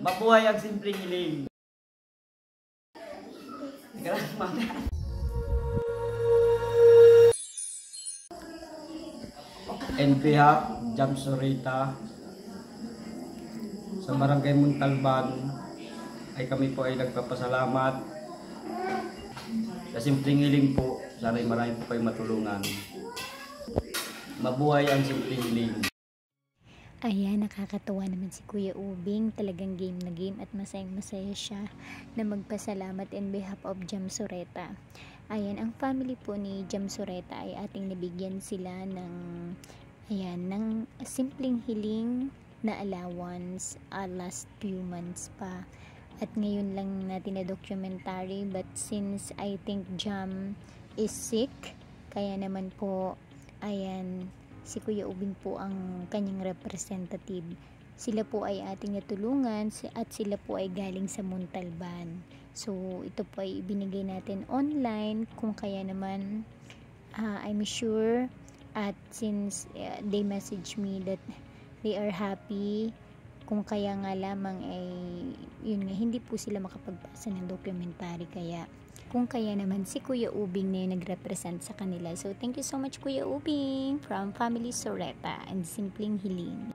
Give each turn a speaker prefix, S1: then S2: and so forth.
S1: Mabuhay ang simpleng hiling. In behalf, Jam Sureta, sa Barangay Muntalban, ay kami po ay nagpapasalamat. Sa simpleng hiling po, sana'y marami po kayong matulungan. Mabuhay ang simpleng hiling.
S2: Ayan, nakakatawa naman si Kuya Ubing. Talagang game na game at masayang-masaya siya na magpasalamat in behalf of Jam Sureta. Ayan, ang family po ni Jam Sureta ay ating nabigyan sila ng simpleng hiling na allowance last few months pa. At ngayon lang natin na documentary, but since I think Jam is sick, kaya naman po, ayan, si Kuya Ubing po ang kanyang representative. Sila po ay ating natulungan at sila po ay galing sa Muntalban. So, ito po ay ibinigay natin online kung kaya naman I'm sure at since they message me that they are happy, kung kaya nga lamang ay yun nga, hindi po sila makapagpasa ng documentary, kaya kung kaya naman si Kuya Ubing na yung nag-represent sa kanila. So, thank you so much Kuya Ubing from Family Sureta and Simpleng Hiling.